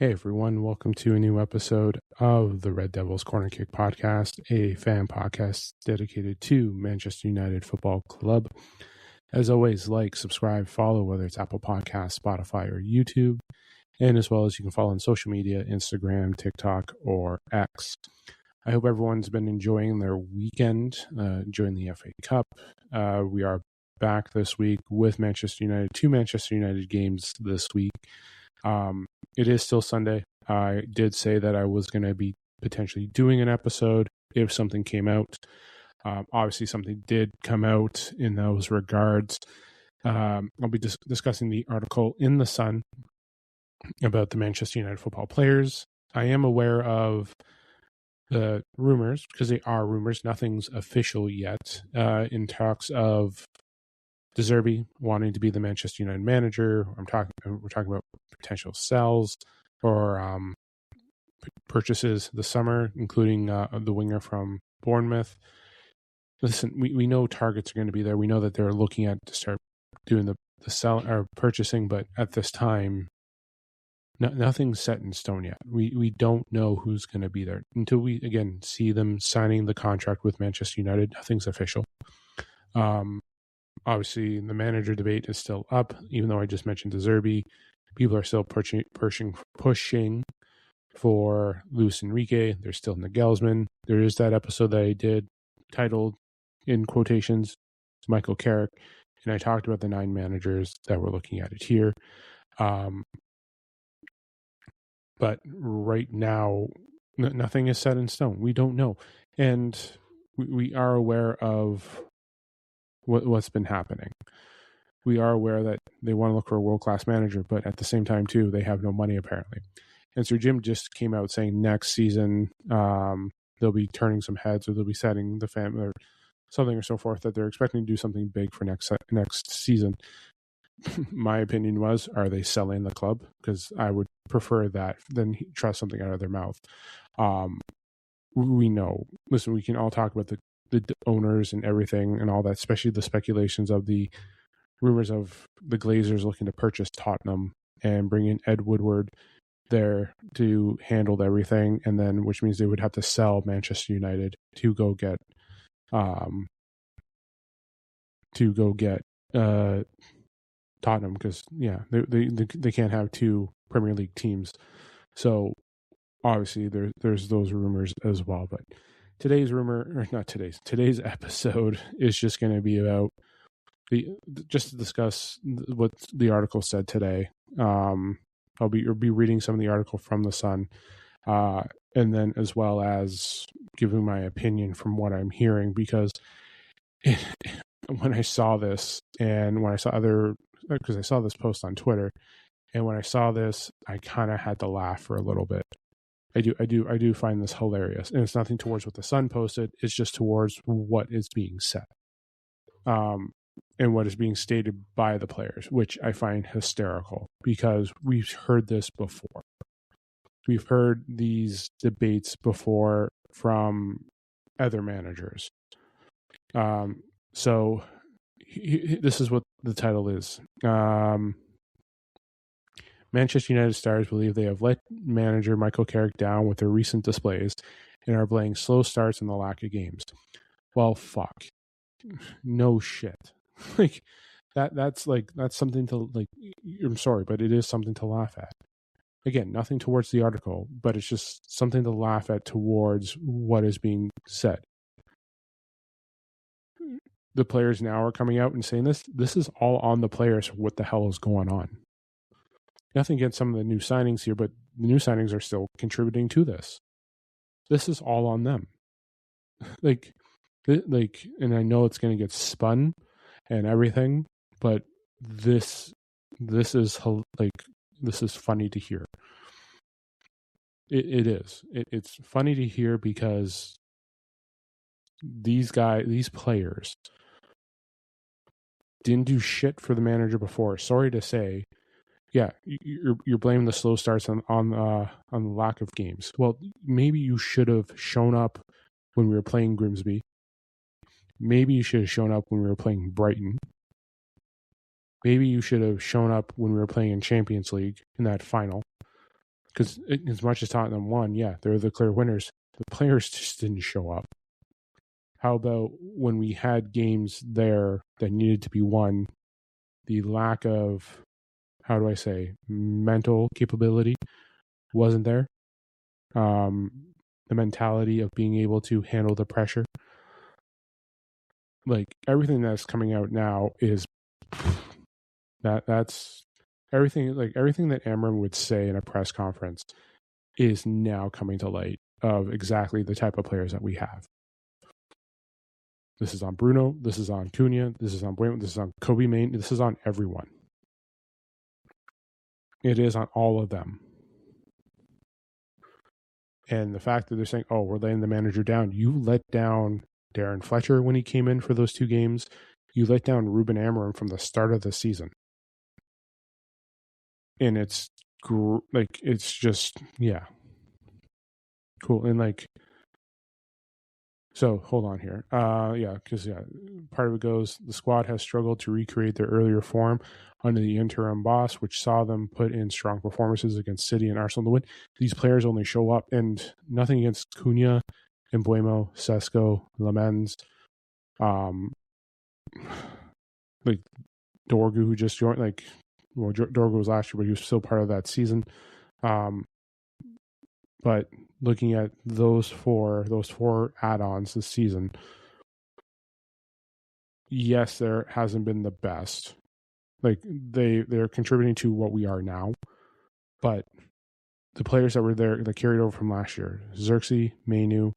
Hey everyone, welcome to a new episode of the Red Devils Corner Kick podcast, a fan podcast dedicated to Manchester United Football Club. As always, like, subscribe, follow, whether it's Apple Podcasts, Spotify, or YouTube, and as well as you can follow on social media, Instagram, TikTok, or X. I hope everyone's been enjoying their weekend, enjoying the FA Cup. We are back this week with Manchester United, 2 Manchester United games this week. It is still Sunday. I did say that I was going to be potentially doing an episode if something came out. Obviously, something did come out in those regards. I'll be discussing the article in The Sun about the Manchester United football players. I am aware of the rumors, because they are rumors. Nothing's official yet, in talks of De Zerbi wanting to be the Manchester United manager. We're talking about potential sells or purchases this summer, including the winger from Bournemouth. Listen, we know targets are going to be there. We know that they're looking at to start doing the sell or purchasing, but at this time, nothing's set in stone yet. We don't know who's going to be there until we again see them signing the contract with Manchester United. Nothing's official. Obviously, the manager debate is still up, even though I just mentioned De Zerbi. People are still pushing for Luis Enrique. There's still Nagelsmann. There is that episode that I did titled, in quotations, Michael Carrick, and I talked about the 9 managers that we're looking at it here. But right now, nothing is set in stone. We don't know. And we are aware of what's been happening. We are aware that they want to look for a world-class manager, but at the same time, too, they have no money, apparently. And Sir Jim just came out saying next season they'll be turning some heads, or they'll be setting the family or something or so forth, that they're expecting to do something big for next season. My opinion was, are they selling the club? Because I would prefer that than trust something out of their mouth. We know. Listen, we can all talk about the owners and everything and all that, especially the speculations of the rumors of the Glazers looking to purchase Tottenham and bring in Ed Woodward there to handle everything, and then which means they would have to sell Manchester United to go get Tottenham, because they can't have 2 Premier League teams. So obviously there's those rumors as well. But today's episode is just going to be about just to discuss what the article said today. I'll be reading some of the article from The Sun, and then as well as giving my opinion from what I'm hearing, because when I saw this, and when I saw because I saw this post on Twitter, and when I saw this, I kind of had to laugh for a little bit. I do find this hilarious, and it's nothing towards what The Sun posted. It's just towards what is being said, and what is being stated by the players, which I find hysterical, because we've heard this before. We've heard these debates before from other managers. So this is what the title is. Manchester United stars believe they have let manager Michael Carrick down with their recent displays and are blaming slow starts and the lack of games. Well, fuck. No shit. That's something to, like, I'm sorry, but it is something to laugh at. Again, nothing towards the article, but it's just something to laugh at towards what is being said. The players now are coming out and saying this is all on the players. What the hell is going on? Nothing against some of the new signings here, but the new signings are still contributing to this. This is all on them. And I know it's going to get spun and everything, but this is funny to hear. It is. It's funny to hear, because these players didn't do shit for the manager before. Sorry to say. Yeah, you're blaming the slow starts on the lack of games. Well, maybe you should have shown up when we were playing Grimsby. Maybe you should have shown up when we were playing Brighton. Maybe you should have shown up when we were playing in Champions League in that final. Because as much as Tottenham won, yeah, they're the clear winners. The players just didn't show up. How about when we had games there that needed to be won, the lack of, how do I say, mental capability wasn't there. The mentality of being able to handle the pressure. Like everything that's coming out now is that's everything. Like everything that Amram would say in a press conference is now coming to light of exactly the type of players that we have. This is on Bruno. This is on Cunha. This is on Bueno. This is on Kobe Main. This is on everyone. It is on all of them. And the fact that they're saying, oh, we're letting the manager down. You let down Darren Fletcher when he came in for those 2 games. You let down Ruben Amorim from the start of the season. And it's just, yeah. Cool. And like, so hold on here. Because part of it goes, the squad has struggled to recreate their earlier form under the interim boss, which saw them put in strong performances against City and Arsenal to win. These players only show up, and nothing against Cunha, Mbuemo, Sesko, Lamens, like Dorgu, who just joined. Like, well, Dorgu was last year, but he was still part of that season. But looking at those four add-ons this season, yes, there hasn't been the best. Like they're contributing to what we are now, but the players that were there that carried over from last year: Xerxes, Mainu,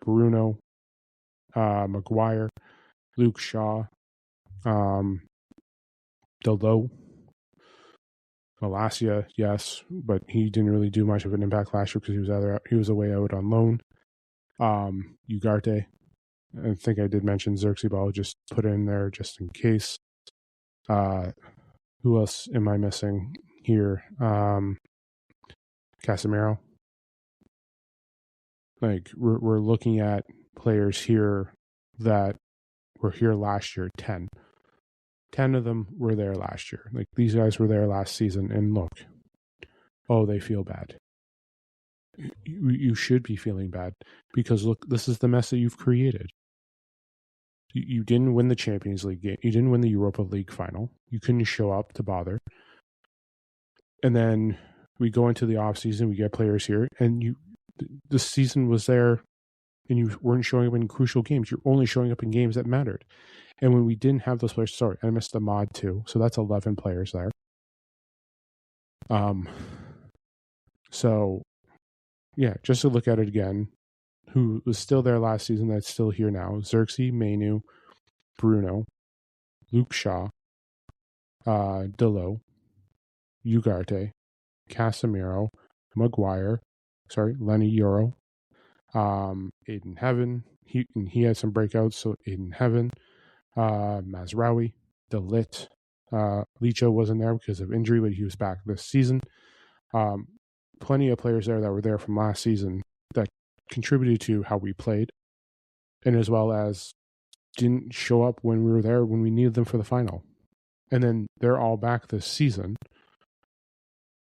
Bruno, Maguire, Luke Shaw, Deldo, Malacia, yes, but he didn't really do much of an impact last year because he was away out on loan. Ugarte, I think I did mention Xerxes, but I'll just put it in there just in case. Who else am I missing here? Casemiro. Like we're looking at players here that were here last year. 10 of them were there last year. Like these guys were there last season, and look, oh, they feel bad. You should be feeling bad because look, this is the mess that you've created. You didn't win the Champions League game. You didn't win the Europa League final. You couldn't show up to bother. And then we go into the offseason, we get players here, and the season was there, and you weren't showing up in crucial games. You're only showing up in games that mattered. And when we didn't have those players, sorry, I missed the mod too. So that's 11 players there. So, yeah, just to look at it again, who was still there last season that's still here now: Xerxes, Mainu, Bruno, Luke Shaw, Delo, Ugarte, Casemiro, Maguire, Lenny Euro, Aiden Heaven. He had some breakouts, so Aiden Heaven, Mazraoui, Delit. Licho wasn't there because of injury, but he was back this season. Plenty of players there that were there from last season that contributed to how we played, and as well as didn't show up when we were there when we needed them for the final. And then they're all back this season.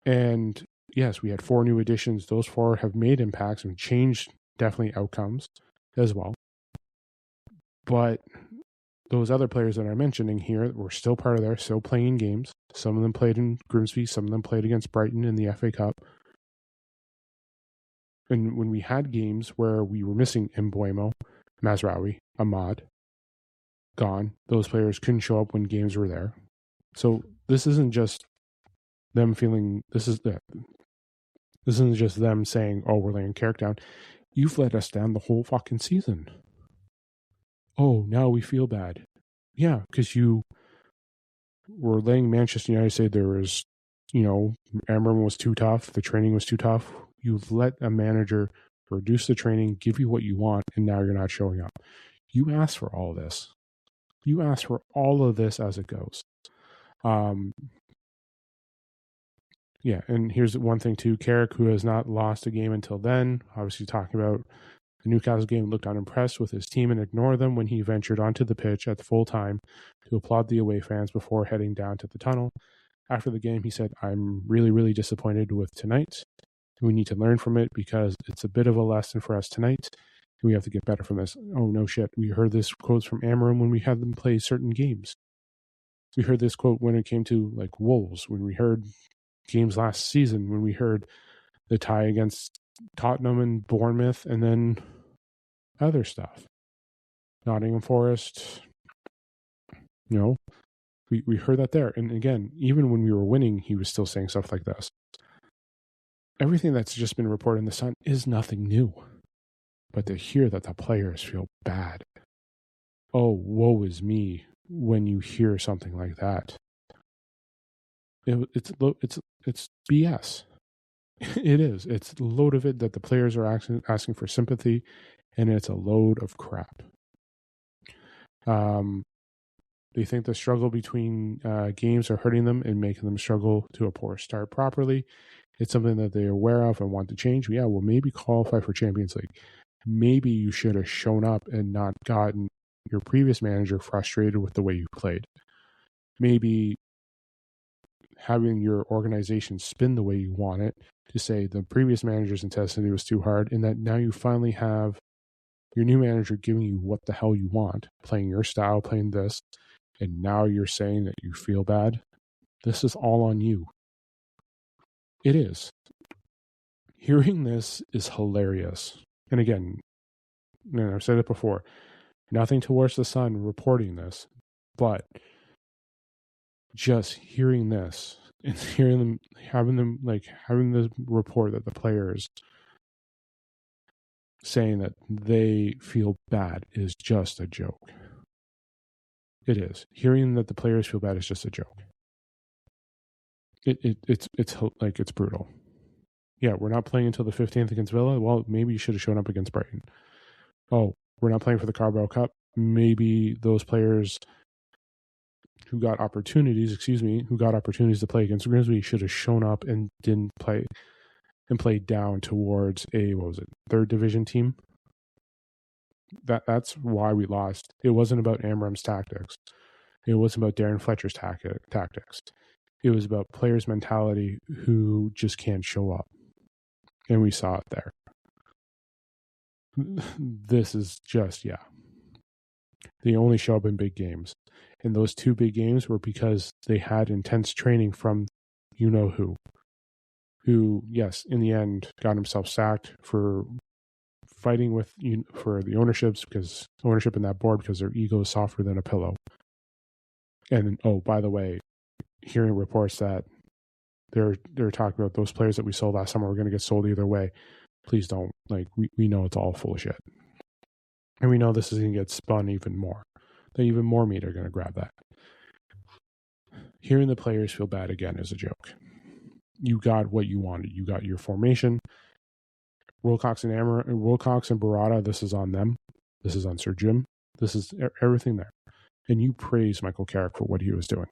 And yes, we had 4 new additions. Those 4 have made impacts and changed definitely outcomes as well. But those other players that I'm mentioning here were still part of there, still playing in games. Some of them played in Grimsby. Some of them played against Brighton in the FA Cup. And when we had games where we were missing Mbuemo, Mazraoui, Ahmad, gone, those players couldn't show up when games were there. So this isn't just them feeling, this isn't just them saying, oh, we're laying Carrick down. You've let us down the whole fucking season. Oh, now we feel bad. Yeah, because you were letting Manchester United say there was, Amram was too tough, the training was too tough. You've let a manager reduce the training, give you what you want, and now you're not showing up. You asked for all this. You asked for all of this as it goes. Yeah, and here's one thing too. Carrick, who has not lost a game until then, obviously talking about the Newcastle game, looked unimpressed with his team and ignored them when he ventured onto the pitch at full time to applaud the away fans before heading down to the tunnel. After the game, he said, I'm really, really disappointed with tonight. We need to learn from it because it's a bit of a lesson for us tonight. We have to get better from this. Oh, no shit. We heard this quotes from Amarim when we had them play certain games. We heard this quote when it came to like Wolves, when we heard games last season, when we heard the tie against Tottenham and Bournemouth, and then other stuff. Nottingham Forest, we heard that there. And again, even when we were winning, he was still saying stuff like this. Everything that's just been reported in the Sun is nothing new. But to hear that the players feel bad, oh, woe is me when you hear something like that. It's BS. It is. It's a load of it that the players are asking for sympathy, and it's a load of crap. They think the struggle between games are hurting them and making them struggle to a poor start properly. It's something that they're aware of and want to change. Yeah, well, maybe qualify for Champions League. Maybe you should have shown up and not gotten your previous manager frustrated with the way you played. Maybe having your organization spin the way you want it to say the previous manager's intensity was too hard, and that now you finally have your new manager giving you what the hell you want, playing your style, playing this, and now you're saying that you feel bad. This is all on you. It is. Hearing this is hilarious. And again, I've said it before, nothing towards the Sun reporting this, but just hearing this and hearing them, having the report that the players saying that they feel bad is just a joke. It is. Hearing that the players feel bad is just a joke. It's brutal. Yeah, we're not playing until the 15th against Villa. Well, maybe you should have shown up against Brighton. Oh, we're not playing for the Carabao Cup. Maybe those players who got opportunities to play against Grimsby should have shown up and didn't play and played down towards a, third division team. That's why we lost. It wasn't about Amarim's tactics. It wasn't about Darren Fletcher's tactics. It was about players' mentality who just can't show up. And we saw it there. This is just, they only show up in big games. And those two big games were because they had intense training from who, yes, in the end got himself sacked for fighting for the ownership in that board because their ego is softer than a pillow. And by the way, hearing reports that they're talking about those players that we sold last summer were going to get sold either way. Please don't. We know it's all full of shit. And we know this is going to get spun even more. That even more meat are going to grab that. Hearing the players feel bad again is a joke. You got what you wanted. You got your formation. Wilcox and Barada, this is on them. This is on Sir Jim. This is everything there. And you praise Michael Carrick for what he was doing.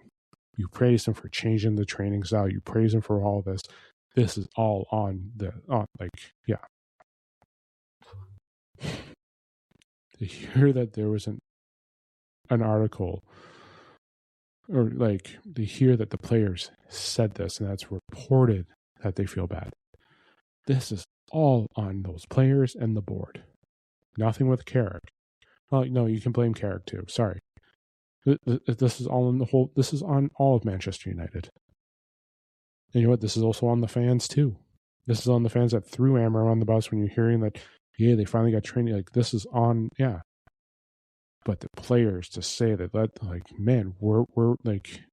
You praised him for changing the training style. You praise him for all this. This is all To hear that there was an article, or to hear that the players said this and that's reported that they feel bad. This is all on those players and the board. Nothing with Carrick. Well, no, you can blame Carrick too. Sorry. This is all this is on all of Manchester United. And you know what? This is also on the fans too. This is on the fans that threw Amarim on the bus when you're hearing that, they finally got training. This is on, But the players to say that, we're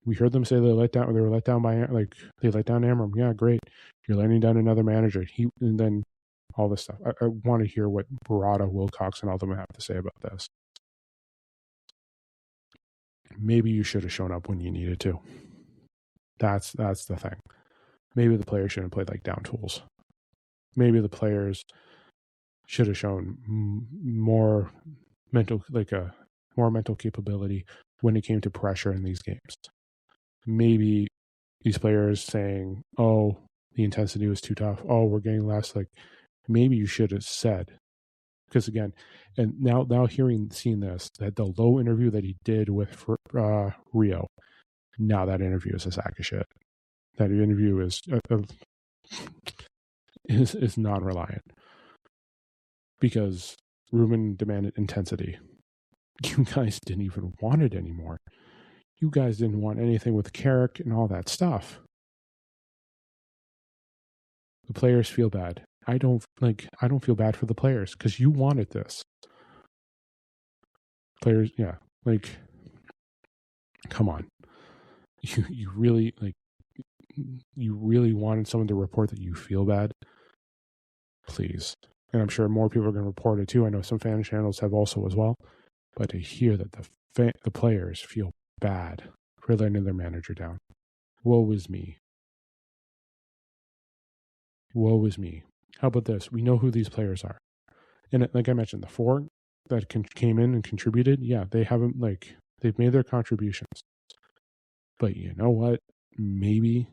we heard them say they were let down by, they let down Amarim. Yeah, great. You're letting down another manager. And then all this stuff. I want to hear what Barada, Wilcox, and all them have to say about this. Maybe you should have shown up when you needed to. That's the thing. Maybe the players shouldn't play like down tools. Maybe the players should have shown more mental capability when it came to pressure in these games. Maybe these players saying, "Oh, the intensity was too tough. Oh, we're getting less." Maybe you should have said, because again, and now seeing this, that the low interview that he did with Rio, now that interview is a sack of shit. That interview is is non-reliant because Ruben demanded intensity. You guys didn't even want it anymore. You guys didn't want anything with Carrick and all that stuff. The players feel bad. I don't feel bad for the players because you wanted this. Players, yeah, like, come on. You really wanted someone to report that you feel bad? Please. And I'm sure more people are going to report it too. I know some fan channels have also as well. But to hear that the players feel bad for letting their manager down. Woe is me. Woe is me. How about this? We know who these players are. And like I mentioned, the 4 that came in and contributed, yeah, they've made their contributions. But you know what? Maybe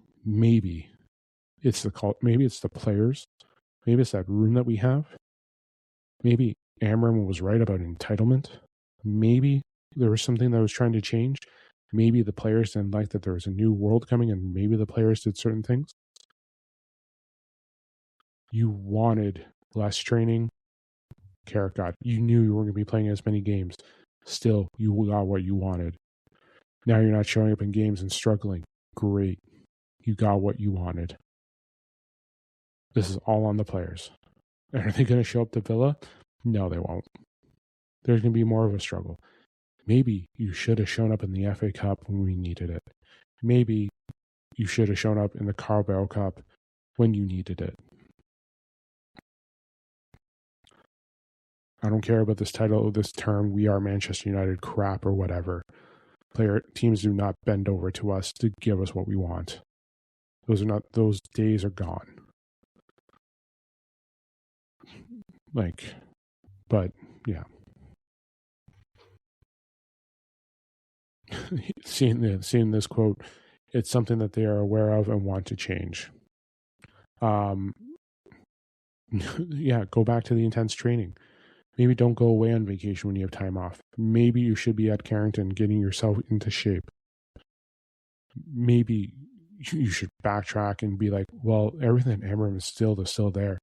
it's the players. Maybe it's that room that we have. Maybe Amram was right about entitlement. Maybe there was something that was trying to change. Maybe the players didn't like that there was a new world coming, and maybe the players did certain things. You wanted less training. Carrick got. You knew you weren't going to be playing as many games. Still, you got what you wanted. Now you're not showing up in games and struggling. Great. You got what you wanted. This is all on the players. And are they going to show up to Villa? No, they won't. There's going to be more of a struggle. Maybe you should have shown up in the FA Cup when we needed it. Maybe you should have shown up in the Carabao Cup when you needed it. I don't care about this title, this term, "We Are Manchester United" crap or whatever. Teams do not bend over to us to give us what we want. Those days are gone. But yeah. seeing this quote, it's something that they are aware of and want to change. Yeah, go back to the intense training. Maybe don't go away on vacation when you have time off. Maybe you should be at Carrington getting yourself into shape. Maybe you should backtrack and be like, well, everything at Amram is still there,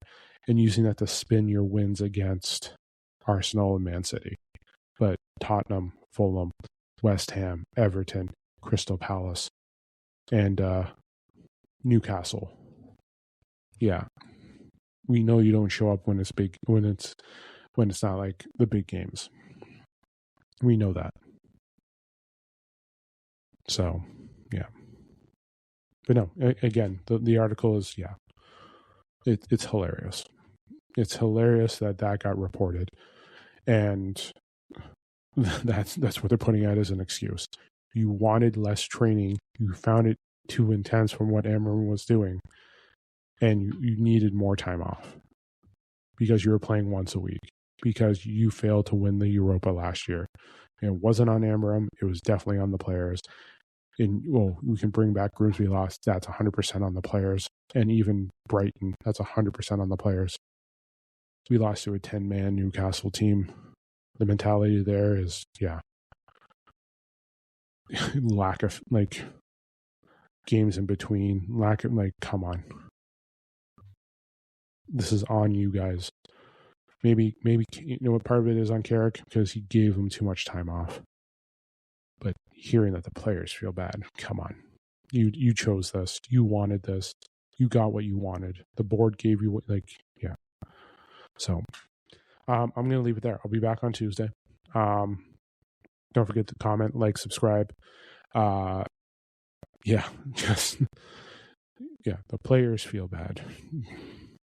and using that to spin your wins against Arsenal and Man City. But Tottenham, Fulham, West Ham, Everton, Crystal Palace, and Newcastle. Yeah, we know you don't show up when it's big, when it's not like the big games. We know that. So, yeah. But no, again, the article is, yeah, it's hilarious. It's hilarious that got reported, and that's what they're putting out as an excuse. You wanted less training. You found it too intense from what Amram was doing, and you needed more time off because you were playing once a week, because you failed to win the Europa last year. And it wasn't on Amram. It was definitely on the players. And, well, we can bring back Grimsby loss. That's 100% on the players. And even Brighton, that's 100% on the players. We lost to a 10-man Newcastle team. The mentality there is, yeah, lack of, games in between. Lack of, come on. This is on you guys. Maybe you know what part of it is on Carrick? Because he gave them too much time off. But hearing that the players feel bad, come on. You chose this. You wanted this. You got what you wanted. The board gave you what, yeah. So I'm going to leave it there. I'll be back on Tuesday. Don't forget to comment, subscribe. Yeah, the players feel bad.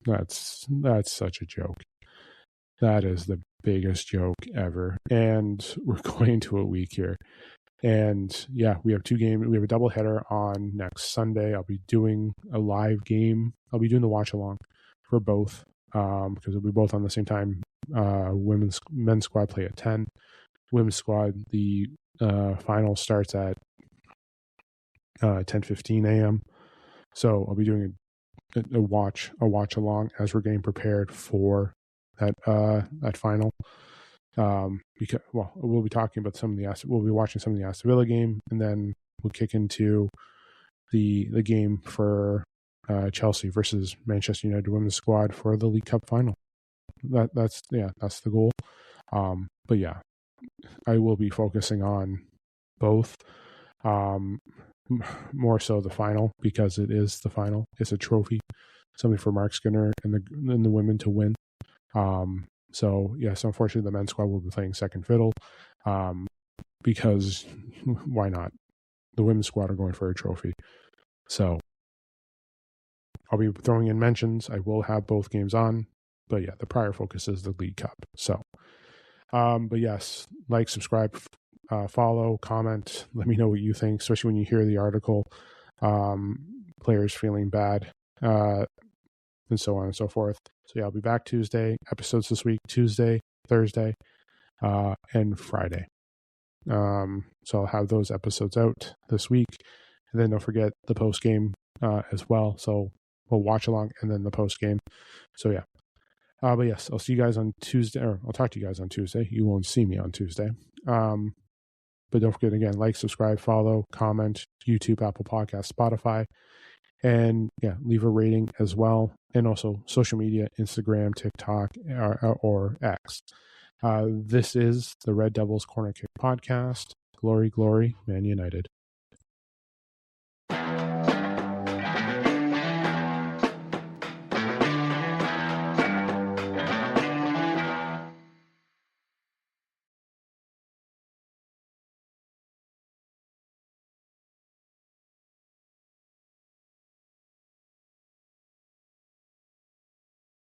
That's such a joke. That is the biggest joke ever. And we're going into a week here. And yeah, we have 2 games. We have a doubleheader on next Sunday. I'll be doing a live game. I'll be doing the watch along for both, because it'll be both on the same time. Men's squad play at 10. Women's squad, the final starts at 10:15 a.m. So I'll be doing a watch along as we're getting prepared for that final. Because, well, we'll be talking about we'll be watching some of the Aston Villa game, and then we'll kick into the game for Chelsea versus Manchester United women's squad for the League Cup final. That's the goal. But yeah, I will be focusing on both. More so the final, because it is the final. It's a trophy, something for Mark Skinner and the women to win. So yes, unfortunately, the men's squad will be playing second fiddle, because why not? The women's squad are going for a trophy. So I'll be throwing in mentions. I will have both games on, but yeah, the prior focus is the League Cup. So, but yes, like, subscribe, follow, comment. Let me know what you think, especially when you hear the article. Players feeling bad, and so on and so forth. So yeah, I'll be back Tuesday. Episodes this week: Tuesday, Thursday, and Friday. So I'll have those episodes out this week, and then don't forget the post game as well. So we'll watch along and then the post game. So yeah. But yes, I'll see you guys on Tuesday, or I'll talk to you guys on Tuesday. You won't see me on Tuesday. But don't forget, again, like, subscribe, follow, comment, YouTube, Apple Podcasts, Spotify, and yeah, leave a rating as well. And also social media, Instagram, TikTok, or X. This is the Red Devils Corner Kick Podcast. Glory, glory, Man United.